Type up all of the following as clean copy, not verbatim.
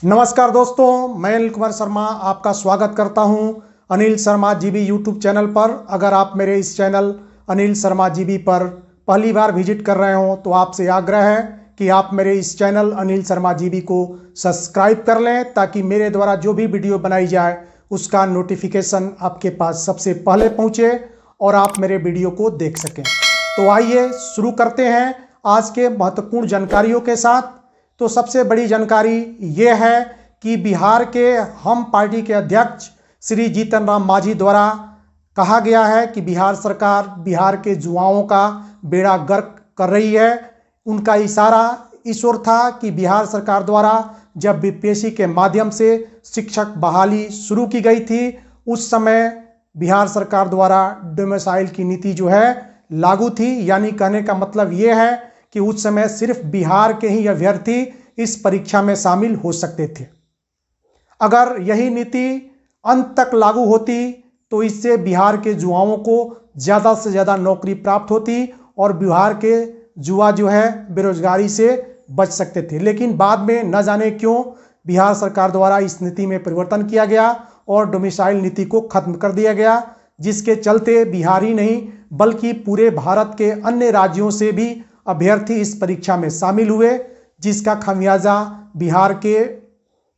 नमस्कार दोस्तों, मैं अनिल कुमार शर्मा आपका स्वागत करता हूं Anil Sharma GB YouTube channel पर। अगर आप मेरे इस चैनल अनिल शर्मा जीबी पर पहली बार विजिट कर रहे हो तो आपसे आग्रह है कि आप मेरे इस चैनल अनिल शर्मा जीबी को सब्सक्राइब कर लें ताकि मेरे द्वारा जो भी वीडियो बनाई जाए उसका नोटिफिकेशन आपके पास सबसे पहले पहुँचे और आप मेरे वीडियो को देख सकें। तो आइए शुरू करते हैं आज के महत्वपूर्ण जानकारियों के साथ। तो सबसे बड़ी जानकारी ये है कि बिहार के हम पार्टी के अध्यक्ष श्री जीतन राम मांझी द्वारा कहा गया है कि बिहार सरकार बिहार के युवाओं का बेड़ा गर्क कर रही है। उनका इशारा इस ओर था कि बिहार सरकार द्वारा जब बीपीएससी के माध्यम से शिक्षक बहाली शुरू की गई थी उस समय बिहार सरकार द्वारा डोमिसाइल की नीति जो है लागू थी। यानी कहने का मतलब ये है कि उस समय सिर्फ बिहार के ही अभ्यर्थी इस परीक्षा में शामिल हो सकते थे। अगर यही नीति अंत तक लागू होती तो इससे बिहार के युवाओं को ज़्यादा से ज़्यादा नौकरी प्राप्त होती और बिहार के युवा जो है बेरोजगारी से बच सकते थे। लेकिन बाद में न जाने क्यों बिहार सरकार द्वारा इस नीति में परिवर्तन किया गया और डोमिसाइल नीति को खत्म कर दिया गया, जिसके चलते बिहार ही नहीं बल्कि पूरे भारत के अन्य राज्यों से भी अभ्यर्थी इस परीक्षा में शामिल हुए, जिसका खामियाजा बिहार के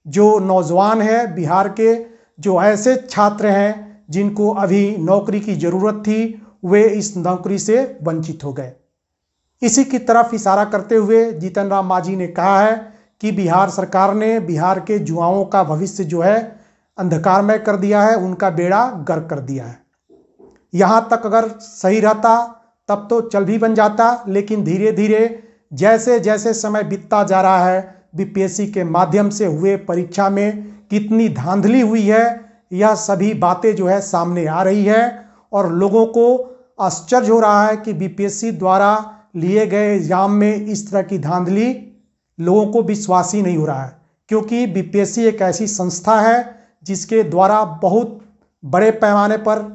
जो नौजवान हैं, बिहार के जो ऐसे छात्र हैं जिनको अभी नौकरी की ज़रूरत थी, वे इस नौकरी से वंचित हो गए। इसी की तरफ इशारा करते हुए जीतन राम मांझी ने कहा है कि बिहार सरकार ने बिहार के युवाओं का भविष्य जो है अंधकारमय कर दिया है, उनका बेड़ा गर्क कर दिया है। यहाँ तक अगर सही रहता तब तो चल भी बन जाता, लेकिन धीरे धीरे जैसे जैसे समय बीतता जा रहा है बीपीएससी के माध्यम से हुए परीक्षा में कितनी धांधली हुई है, यह सभी बातें जो है सामने आ रही है और लोगों को आश्चर्य हो रहा है कि बीपीएससी द्वारा लिए गए एग्जाम में इस तरह की धांधली लोगों को विश्वास ही नहीं हो रहा है। क्योंकि बीपीएससी एक ऐसी संस्था है जिसके द्वारा बहुत बड़े पैमाने पर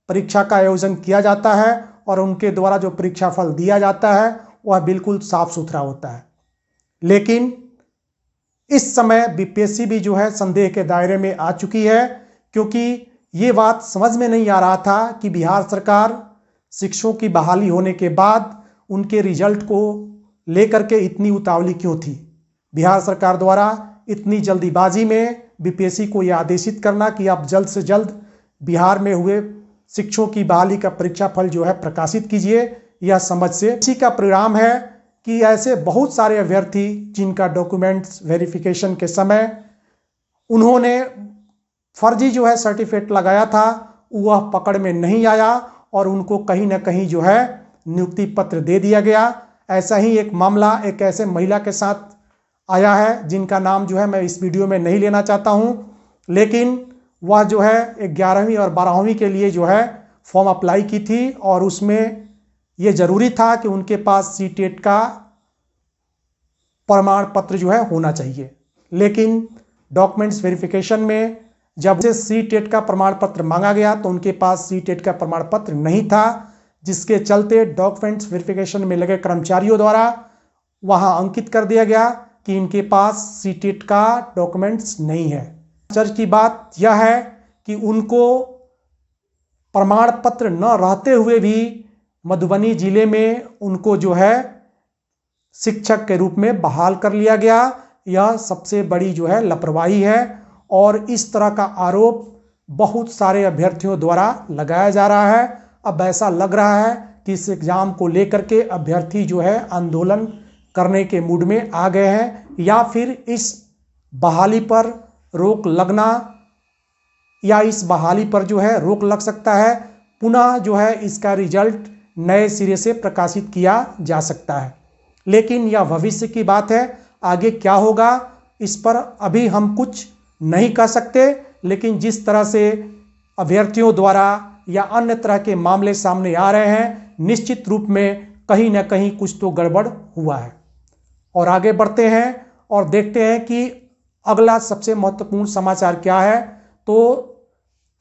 परीक्षा का आयोजन किया जाता है और उनके द्वारा जो परीक्षा फल दिया जाता है वह बिल्कुल साफ सुथरा होता है। लेकिन इस समय बीपीएससी भी जो है संदेह के दायरे में आ चुकी है, क्योंकि ये बात समझ में नहीं आ रहा था कि बिहार सरकार शिक्षकों की बहाली होने के बाद उनके रिजल्ट को लेकर के इतनी उतावली क्यों थी। बिहार सरकार द्वारा इतनी जल्दीबाजी में बीपीएससी को यह आदेशित करना कि आप जल्द से जल्द बिहार में हुए शिक्षकों की बहाली का परीक्षा फल जो है प्रकाशित कीजिए, यह समझ से इसी का परिणाम है कि ऐसे बहुत सारे अभ्यर्थी जिनका डॉक्यूमेंट्स वेरिफिकेशन के समय उन्होंने फर्जी जो है सर्टिफिकेट लगाया था वह पकड़ में नहीं आया और उनको कहीं ना कहीं जो है नियुक्ति पत्र दे दिया गया। ऐसा ही एक मामला एक ऐसे महिला के साथ आया है जिनका नाम जो है मैं इस वीडियो में नहीं लेना चाहता हूं, लेकिन वह जो है 11वीं और 12वीं के लिए जो है फॉर्म अप्लाई की थी और उसमें ये ज़रूरी था कि उनके पास सीटेट का प्रमाण पत्र जो है होना चाहिए। लेकिन डॉक्यूमेंट्स वेरिफिकेशन में जब से सीटेट का प्रमाण पत्र मांगा गया तो उनके पास सीटेट का प्रमाण पत्र नहीं था, जिसके चलते डॉक्यूमेंट्स वेरिफिकेशन में लगे कर्मचारियों द्वारा वहां अंकित कर दिया गया कि इनके पास सीटेट का डॉक्यूमेंट्स नहीं है। आश्चर्य की बात यह है कि उनको प्रमाण पत्र न रहते हुए भी मधुबनी जिले में उनको जो है शिक्षक के रूप में बहाल कर लिया गया। यह सबसे बड़ी जो है लापरवाही है और इस तरह का आरोप बहुत सारे अभ्यर्थियों द्वारा लगाया जा रहा है। अब ऐसा लग रहा है कि इस एग्ज़ाम को लेकर के अभ्यर्थी जो है आंदोलन करने के मूड में आ गए हैं, या फिर इस बहाली पर रोक लगना या इस बहाली पर जो है रोक लग सकता है। पुनः जो है इसका रिजल्ट नए सिरे से प्रकाशित किया जा सकता है, लेकिन यह भविष्य की बात है। आगे क्या होगा इस पर अभी हम कुछ नहीं कह सकते, लेकिन जिस तरह से अभ्यर्थियों द्वारा या अन्य तरह के मामले सामने आ रहे हैं, निश्चित रूप में कहीं ना कहीं कुछ तो गड़बड़ हुआ है। और आगे बढ़ते हैं और देखते हैं कि अगला सबसे महत्वपूर्ण समाचार क्या है। तो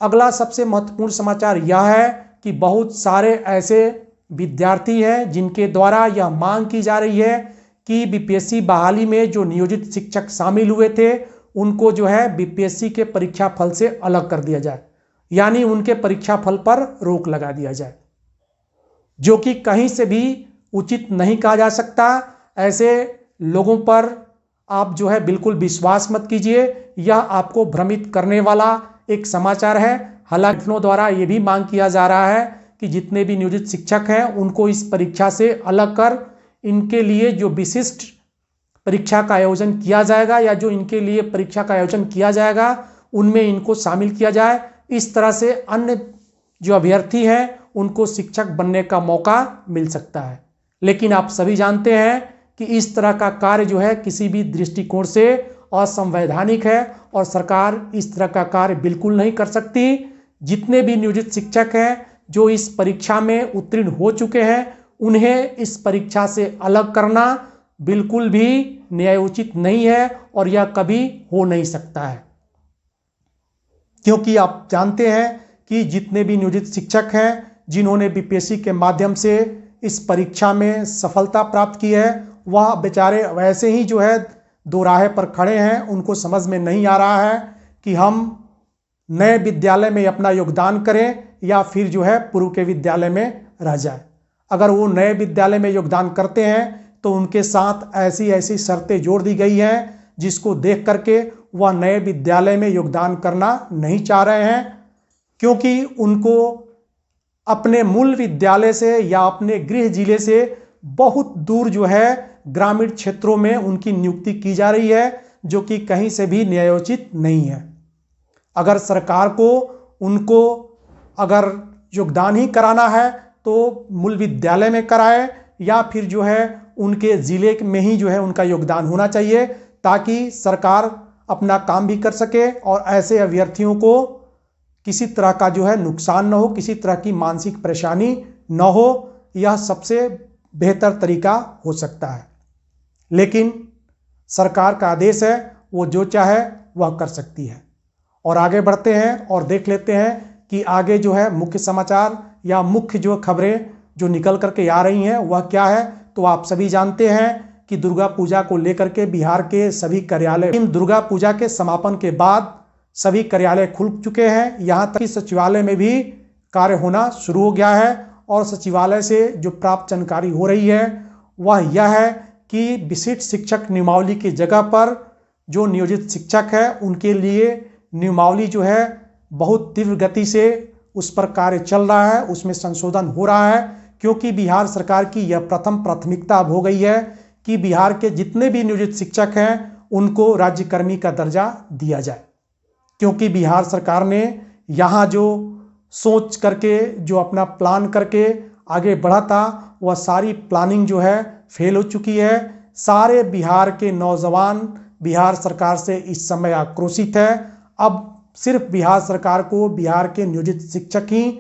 अगला सबसे महत्वपूर्ण समाचार यह है कि बहुत सारे ऐसे विद्यार्थी हैं जिनके द्वारा यह मांग की जा रही है कि बीपीएससी बहाली में जो नियोजित शिक्षक शामिल हुए थे उनको जो है बीपीएससी के परीक्षा फल से अलग कर दिया जाए, यानी उनके परीक्षा फल पर रोक लगा दिया जाए, जो कि कहीं से भी उचित नहीं कहा जा सकता। ऐसे लोगों पर आप जो है बिल्कुल विश्वास मत कीजिए, यह आपको भ्रमित करने वाला एक समाचार है। हालांकि संगठनों द्वारा यह भी मांग किया जा रहा है कि जितने भी नियोजित शिक्षक हैं उनको इस परीक्षा से अलग कर इनके लिए जो विशिष्ट परीक्षा का आयोजन किया जाएगा या जो इनके लिए परीक्षा का आयोजन किया जाएगा उनमें इनको शामिल किया जाए। इस तरह से अन्य जो अभ्यर्थी हैं उनको शिक्षक बनने का मौका मिल सकता है। लेकिन आप सभी जानते हैं कि इस तरह का कार्य जो है किसी भी दृष्टिकोण से असंवैधानिक है और सरकार इस तरह का कार्य बिल्कुल नहीं कर सकती। जितने भी नियोजित शिक्षक हैं जो इस परीक्षा में उत्तीर्ण हो चुके हैं उन्हें इस परीक्षा से अलग करना बिल्कुल भी न्यायोचित नहीं है और यह कभी हो नहीं सकता है, क्योंकि आप जानते हैं कि जितने भी नियोजित शिक्षक हैं जिन्होंने बीपीएससी के माध्यम से इस परीक्षा में सफलता प्राप्त की है वह बेचारे वैसे ही जो है दो राहे पर खड़े हैं। उनको समझ में नहीं आ रहा है कि हम नए विद्यालय में अपना योगदान करें या फिर जो है पूर्व के विद्यालय में रह जाए। अगर वो नए विद्यालय में योगदान करते हैं तो उनके साथ ऐसी ऐसी शर्तें जोड़ दी गई हैं जिसको देख करके वह नए विद्यालय में योगदान करना नहीं चाह रहे हैं, क्योंकि उनको अपने मूल विद्यालय से या अपने गृह जिले से बहुत दूर जो है ग्रामीण क्षेत्रों में उनकी नियुक्ति की जा रही है, जो कि कहीं से भी न्यायोचित नहीं है। अगर सरकार को उनको अगर योगदान ही कराना है तो मूल विद्यालय में कराए या फिर जो है उनके ज़िले में ही जो है उनका योगदान होना चाहिए, ताकि सरकार अपना काम भी कर सके और ऐसे अभ्यर्थियों को किसी तरह का जो है नुकसान न हो, किसी तरह की मानसिक परेशानी न हो। यह सबसे बेहतर तरीका हो सकता है। लेकिन सरकार का आदेश है, वो जो चाहे वह कर सकती है। और आगे बढ़ते हैं और देख लेते हैं कि आगे जो है मुख्य समाचार या मुख्य जो खबरें जो निकल करके आ रही हैं वह क्या है। तो आप सभी जानते हैं कि दुर्गा पूजा को लेकर के बिहार के सभी कार्यालय, इन दुर्गा पूजा के समापन के बाद सभी कार्यालय खुल चुके हैं। यहाँ तक कि सचिवालय में भी कार्य होना शुरू हो गया है और सचिवालय से जो प्राप्त जानकारी हो रही है वह यह है कि विशिष्ट शिक्षक नियमावली की जगह पर जो नियोजित शिक्षक है उनके लिए नियमावली जो है बहुत तीव्र गति से उस पर कार्य चल रहा है, उसमें संशोधन हो रहा है, क्योंकि बिहार सरकार की यह प्रथम प्राथमिकता अब हो गई है कि बिहार के जितने भी नियोजित शिक्षक हैं उनको राज्यकर्मी का दर्जा दिया जाए। क्योंकि बिहार सरकार ने यहाँ जो सोच करके जो अपना प्लान करके आगे बढ़ा था वह सारी प्लानिंग जो है फेल हो चुकी है। सारे बिहार के नौजवान बिहार सरकार से इस समय आक्रोशित है। अब सिर्फ बिहार सरकार को बिहार के नियोजित शिक्षक ही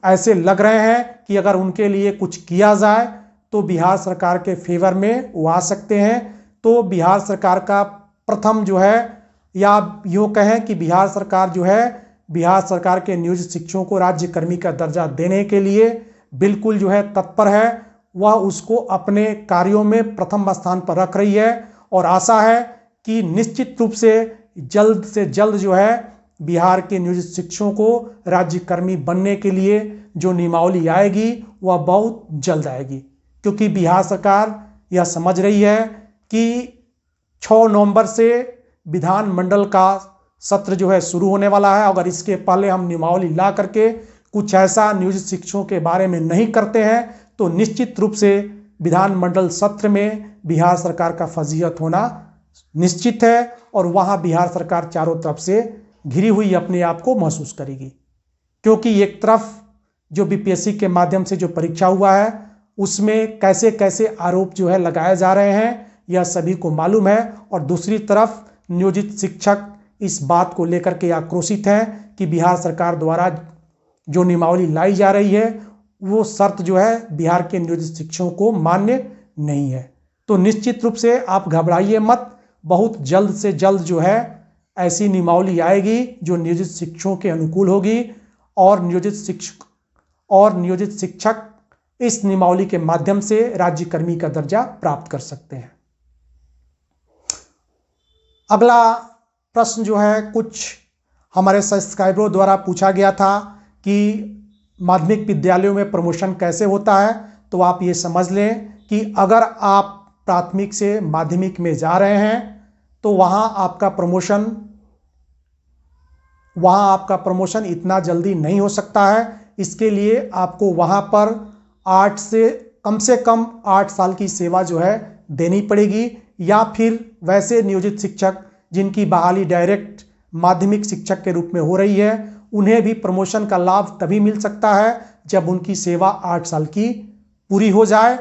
ऐसे लग रहे हैं कि अगर उनके लिए कुछ किया जाए तो बिहार सरकार के फेवर में वो आ सकते हैं। तो बिहार सरकार का प्रथम जो है, या यूँ कहें कि बिहार सरकार जो है बिहार सरकार के नियोजित शिक्षकों को राज्यकर्मी का दर्जा देने के लिए बिल्कुल जो है तत्पर है। वह उसको अपने कार्यों में प्रथम स्थान पर रख रही है और आशा है कि निश्चित रूप से जल्द जो है बिहार के नियोजित शिक्षकों को राज्यकर्मी बनने के लिए जो नियमावली आएगी वह बहुत जल्द आएगी, क्योंकि बिहार सरकार यह समझ रही है कि 6 नवंबर से विधानमंडल का सत्र जो है शुरू होने वाला है। अगर इसके पहले हम नियमावली ला करके कुछ ऐसा नियोजित शिक्षकों के बारे में नहीं करते हैं तो निश्चित रूप से विधानमंडल सत्र में बिहार सरकार का फजीहत होना निश्चित है और वहाँ बिहार सरकार चारों तरफ से घिरी हुई अपने आप को महसूस करेगी। क्योंकि एक तरफ जो बीपीएससी के माध्यम से जो परीक्षा हुआ है उसमें कैसे कैसे आरोप जो है लगाए जा रहे हैं यह सभी को मालूम है, और दूसरी तरफ नियोजित शिक्षक इस बात को लेकर के आक्रोशित हैं कि बिहार सरकार द्वारा जो नियमावली लाई जा रही है वो शर्त जो है बिहार के नियोजित शिक्षकों को मान्य नहीं है। तो निश्चित रूप से आप घबराइए मत, बहुत जल्द से जल्द जो है ऐसी नियमावली आएगी जो नियोजित शिक्षकों के अनुकूल होगी और नियोजित शिक्षक इस नियमावली के माध्यम से राज्यकर्मी का दर्जा प्राप्त कर सकते हैं। अगला प्रश्न जो है कुछ हमारे सब्सक्राइबरों द्वारा पूछा गया था कि माध्यमिक विद्यालयों में प्रमोशन कैसे होता है। तो आप ये समझ लें कि अगर आप प्राथमिक से माध्यमिक में जा रहे हैं तो वहाँ आपका प्रमोशन इतना जल्दी नहीं हो सकता है। इसके लिए आपको वहाँ पर कम से कम 8 साल की सेवा जो है देनी पड़ेगी, या फिर वैसे नियोजित शिक्षक जिनकी बहाली डायरेक्ट माध्यमिक शिक्षक के रूप में हो रही है, उन्हें भी प्रमोशन का लाभ तभी मिल सकता है जब उनकी सेवा 8 साल की पूरी हो जाए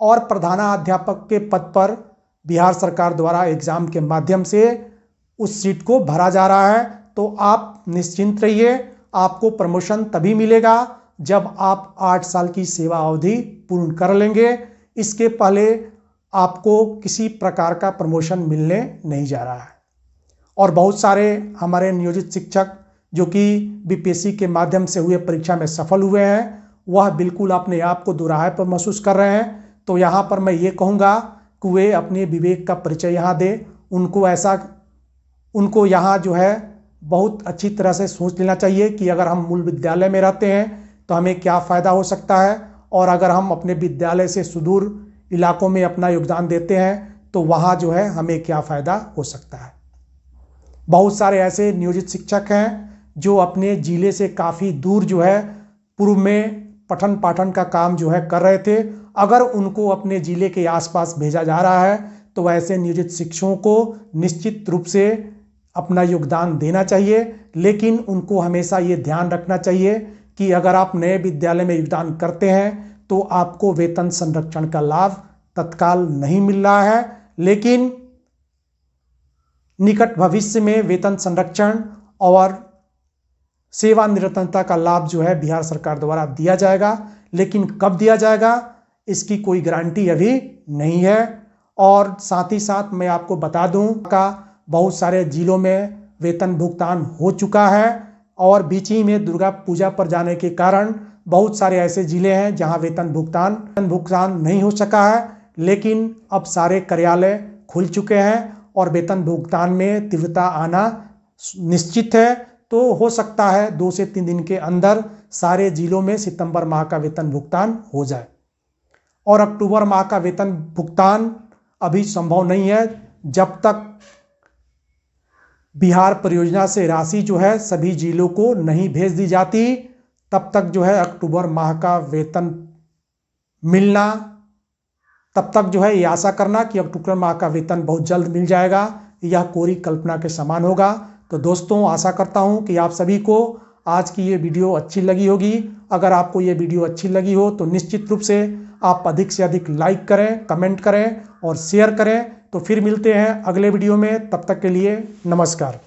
और प्रधानाध्यापक के पद पर बिहार सरकार द्वारा एग्जाम के माध्यम से उस सीट को भरा जा रहा है। तो आप निश्चिंत रहिए, आपको प्रमोशन तभी मिलेगा जब आप 8 साल की सेवा अवधि पूर्ण कर लेंगे। इसके पहले आपको किसी प्रकार का प्रमोशन मिलने नहीं जा रहा है। और बहुत सारे हमारे नियोजित शिक्षक जो कि बीपीएससी के माध्यम से हुए परीक्षा में सफल हुए हैं, वह बिल्कुल अपने आप को दुराहे पर महसूस कर रहे हैं। तो यहाँ पर मैं ये कहूँगा कि वे अपने विवेक का परिचय यहाँ दें। उनको यहाँ जो है बहुत अच्छी तरह से सोच लेना चाहिए कि अगर हम मूल विद्यालय में रहते हैं तो हमें क्या फ़ायदा हो सकता है, और अगर हम अपने विद्यालय से सुदूर इलाकों में अपना योगदान देते हैं तो वहाँ जो है हमें क्या फ़ायदा हो सकता है। बहुत सारे ऐसे नियोजित शिक्षक हैं जो अपने ज़िले से काफ़ी दूर जो है पूर्व में पठन पाठन का काम जो है कर रहे थे। अगर उनको अपने ज़िले के आसपास भेजा जा रहा है तो ऐसे नियोजित शिक्षकों को निश्चित रूप से अपना योगदान देना चाहिए, लेकिन उनको हमेशा ये ध्यान रखना चाहिए कि अगर आप नए विद्यालय में योगदान करते हैं तो आपको वेतन संरक्षण का लाभ तत्काल नहीं मिल रहा है, लेकिन निकट भविष्य में वेतन संरक्षण और सेवानिरतता का लाभ जो है बिहार सरकार द्वारा दिया जाएगा। लेकिन कब दिया जाएगा इसकी कोई गारंटी अभी नहीं है। और साथ ही साथ मैं आपको बता दूं का बहुत सारे जिलों में वेतन भुगतान हो चुका है, और बीच ही में दुर्गा पूजा पर जाने के कारण बहुत सारे ऐसे जिले हैं जहां वेतन भुगतान नहीं हो सका है। लेकिन अब सारे कार्यालय खुल चुके हैं और वेतन भुगतान में तीव्रता आना निश्चित है। तो हो सकता है 2 से 3 दिन के अंदर सारे जिलों में सितंबर माह का वेतन भुगतान हो जाए। और अक्टूबर माह का वेतन भुगतान अभी संभव नहीं है जब तक बिहार परियोजना से राशि जो है सभी जिलों को नहीं भेज दी जाती। तब तक जो है अक्टूबर माह का वेतन मिलना, तब तक जो है ये आशा करना कि अक्टूबर माह का वेतन बहुत जल्द मिल जाएगा, यह कोरी कल्पना के समान होगा। तो दोस्तों, आशा करता हूं कि आप सभी को आज की ये वीडियो अच्छी लगी होगी। अगर आपको ये वीडियो अच्छी लगी हो तो निश्चित रूप से आप अधिक से अधिक लाइक करें, कमेंट करें और शेयर करें। तो फिर मिलते हैं अगले वीडियो में, तब तक के लिए नमस्कार।